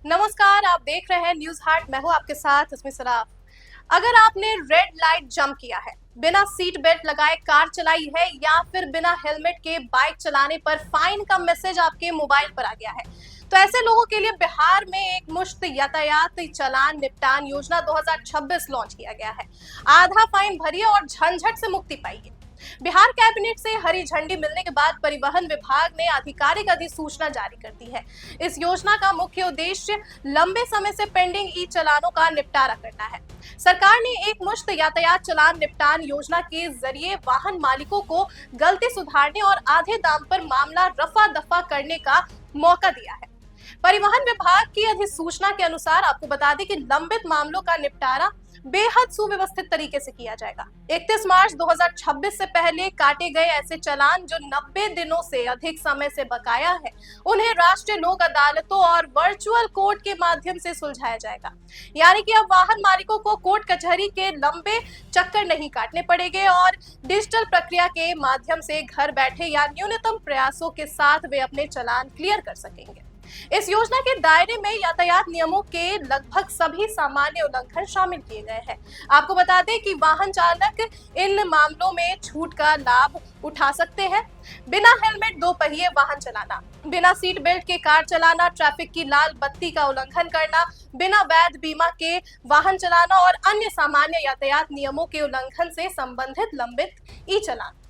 नमस्कार, आप देख रहे हैं न्यूज हार्ट। मैं हूं आपके साथ इसमें सराफ। अगर आपने रेड लाइट जंप किया है, बिना सीट बेल्ट लगाए कार चलाई है या फिर बिना हेलमेट के बाइक चलाने पर फाइन का मैसेज आपके मोबाइल पर आ गया है, तो ऐसे लोगों के लिए बिहार में एक मुश्त यातायात चालान निपटान योजना 2026 लॉन्च किया गया है। आधा फाइन भरिए और झंझट से मुक्ति पाइए। बिहार कैबिनेट से हरी झंडी मिलने के बाद परिवहन विभाग ने आधिकारिक अधिसूचना जारी कर दी है। इस योजना का मुख्य उद्देश्य लंबे समय से पेंडिंग ई चालानों का निपटारा करना है। सरकार ने एक मुश्त यातायात चालान निपटान योजना के जरिए वाहन मालिकों को गलती सुधारने और आधे दाम पर मामला रफा दफा करने का मौका दिया है। परिवहन विभाग की अधिसूचना के अनुसार आपको बता दें कि लंबित मामलों का निपटारा बेहद सुव्यवस्थित तरीके से किया जाएगा। 31 मार्च 2026 से पहले काटे गए ऐसे चालान जो 90 दिनों से अधिक समय से बकाया है, उन्हें राष्ट्रीय लोक अदालतों और वर्चुअल कोर्ट के माध्यम से सुलझाया जाएगा। यानी कि अब वाहन मालिकों को कोर्ट कचहरी के लंबे चक्कर नहीं काटने पड़ेंगे और डिजिटल प्रक्रिया के माध्यम से घर बैठे या न्यूनतम प्रयासों के साथ वे अपने चालान क्लियर कर सकेंगे। इस योजना के दायरे में यातायात नियमों के लगभग सभी सामान्य उल्लंघन शामिल किए गए हैं। आपको बता दें कि वाहन चालक इन मामलों में छूट का लाभ उठा सकते हैं। बिना हेलमेट दो पहिए वाहन चलाना, बिना सीट बेल्ट के कार चलाना, ट्रैफिक की लाल बत्ती का उल्लंघन करना, बिना वैध बीमा के वाहन चलाना और अन्य सामान्य यातायात नियमों के उल्लंघन से संबंधित लंबित ई चालान।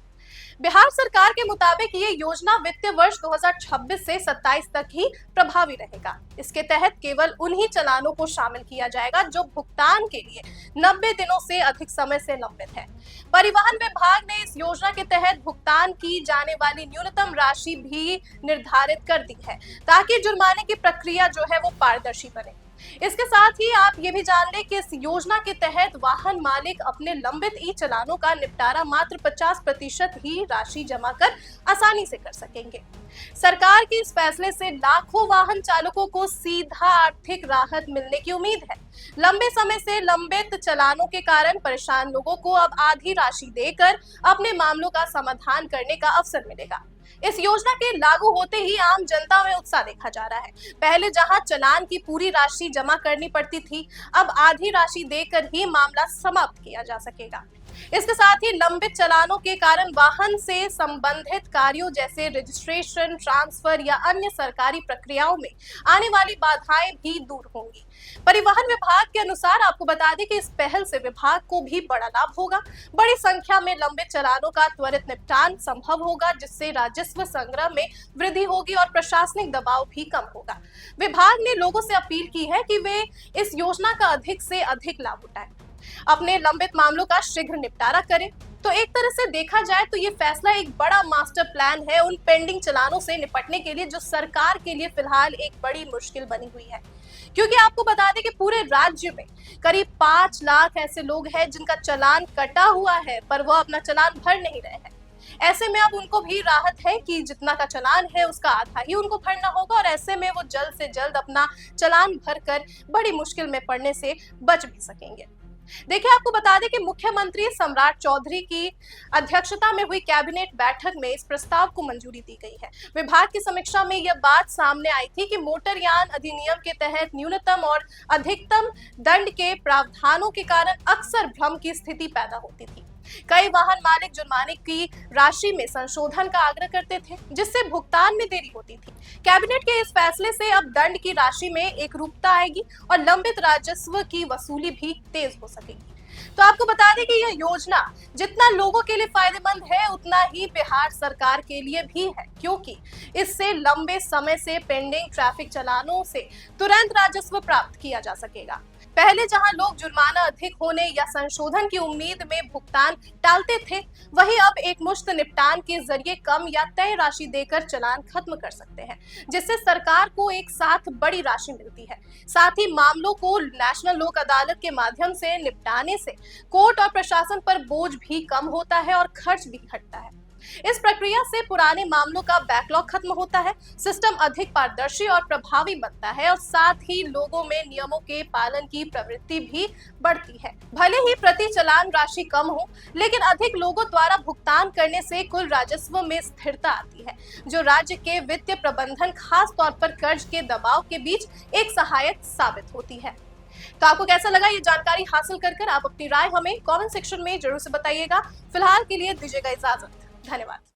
बिहार सरकार के मुताबिक ये योजना वित्तीय वर्ष 2026 से 27 तक ही प्रभावी रहेगा। इसके तहत केवल उन्हीं चालानों को शामिल किया जाएगा जो भुगतान के लिए 90 दिनों से अधिक समय से लंबित है। परिवहन विभाग ने इस योजना के तहत भुगतान की जाने वाली न्यूनतम राशि भी निर्धारित कर दी है, ताकि जुर्माने की प्रक्रिया जो है वो पारदर्शी बने। इसके साथ ही आप ये भी जान लें कि इस योजना के तहत वाहन मालिक अपने लंबित ई चालानों का निपटारा मात्र 50% ही राशि जमा कर आसानी से कर सकेंगे। सरकार के इस फैसले से लाखों वाहन चालकों को सीधा आर्थिक राहत मिलने की उम्मीद है। लंबे समय से लंबित चालानों के कारण परेशान लोगों को अब आधी राशि देकर अपने मामलों का समाधान करने का अवसर मिलेगा। इस योजना के लागू होते ही आम जनता में उत्साह देखा जा रहा है। पहले जहां चालान की पूरी राशि जमा करनी पड़ती थी, अब आधी राशि देकर ही मामला समाप्त किया जा सकेगा। इसके साथ ही लंबित चालानों के कारण वाहन से संबंधित कार्यों जैसे रजिस्ट्रेशन, ट्रांसफर या अन्य सरकारी प्रक्रियाओं में आने वाली बाधाएं भी दूर होंगी। परिवहन विभाग के अनुसार आपको बता दें कि इस पहल से विभाग को भी बड़ा लाभ होगा। बड़ी संख्या में लंबित चालानों का त्वरित निपटान संभव होगा, जिससे राजस्व संग्रह में वृद्धि होगी और प्रशासनिक दबाव भी कम होगा। विभाग ने लोगों से अपील की है कि वे इस योजना का अधिक से अधिक लाभ उठाएं, अपने लंबित मामलों का शीघ्र निपटारा करें। तो एक तरह से देखा जाए तो ये फैसला एक बड़ा मास्टर प्लान है उन पेंडिंग चालानों से निपटने के लिए, जो सरकार के लिए फिलहाल एक बड़ी मुश्किल बनी हुई है। क्योंकि आपको बता दें कि पूरे राज्य में करीब 5 लाख ऐसे लोग हैं जिनका चालान कटा हुआ है, पर वो अपना चालान भर नहीं रहे हैं। ऐसे में अब उनको भी राहत है कि जितना का चालान है उसका आधा ही उनको भरना होगा और ऐसे में वो जल्द से जल्द अपना चालान भरकर बड़ी मुश्किल में पड़ने से बच भी सकेंगे। देखिए, आपको बता दें कि मुख्यमंत्री सम्राट चौधरी की अध्यक्षता में हुई कैबिनेट बैठक में इस प्रस्ताव को मंजूरी दी गई है। विभाग की समीक्षा में यह बात सामने आई थी कि मोटरयान अधिनियम के तहत न्यूनतम और अधिकतम दंड के प्रावधानों के कारण अक्सर भ्रम की स्थिति पैदा होती थी। कई वाहन मालिक जुर्माने की राशि में संशोधन का आग्रह करते थे, जिससे भुगतान में देरी होती थी। कैबिनेट के इस फैसले से अब दंड की राशि में एकरूपता आएगी और लंबित राजस्व की वसूली भी तेज हो सकेगी। तो आपको बता दें कि यह योजना जितना लोगों के लिए फायदेमंद है, उतना ही बिहार सरकार के लिए भी है, क्योंकि इससे लंबे समय से पेंडिंग ट्रैफिक चालानों से तुरंत राजस्व प्राप्त किया जा सकेगा। पहले जहां लोग जुर्माना अधिक होने या संशोधन की उम्मीद में भुगतान टालते थे, वहीं अब एक मुश्त निपटान के जरिए कम या तय राशि देकर चालान खत्म कर सकते हैं, जिससे सरकार को एक साथ बड़ी राशि मिलती है। साथ ही मामलों को नेशनल लोक अदालत के माध्यम से निपटाने से कोर्ट और प्रशासन पर बोझ भी कम होता है और खर्च भी घटता है। इस प्रक्रिया से पुराने मामलों का बैकलॉग खत्म होता है, सिस्टम अधिक पारदर्शी और प्रभावी बनता है और साथ ही लोगों में नियमों के पालन की प्रवृत्ति भी बढ़ती है। भले ही प्रति चालान राशि कम हो, लेकिन अधिक लोगों द्वारा भुगतान करने से कुल राजस्व में स्थिरता आती है, जो राज्य के वित्तीय प्रबंधन, खास तौर पर कर्ज के दबाव के बीच एक सहायक साबित होती है। तो आपको कैसा लगा ये जानकारी हासिल कर आप अपनी राय हमें कमेंट सेक्शन में जरूर से बताइएगा। फिलहाल के लिए दीजिएगा इजाजत। धन्यवाद।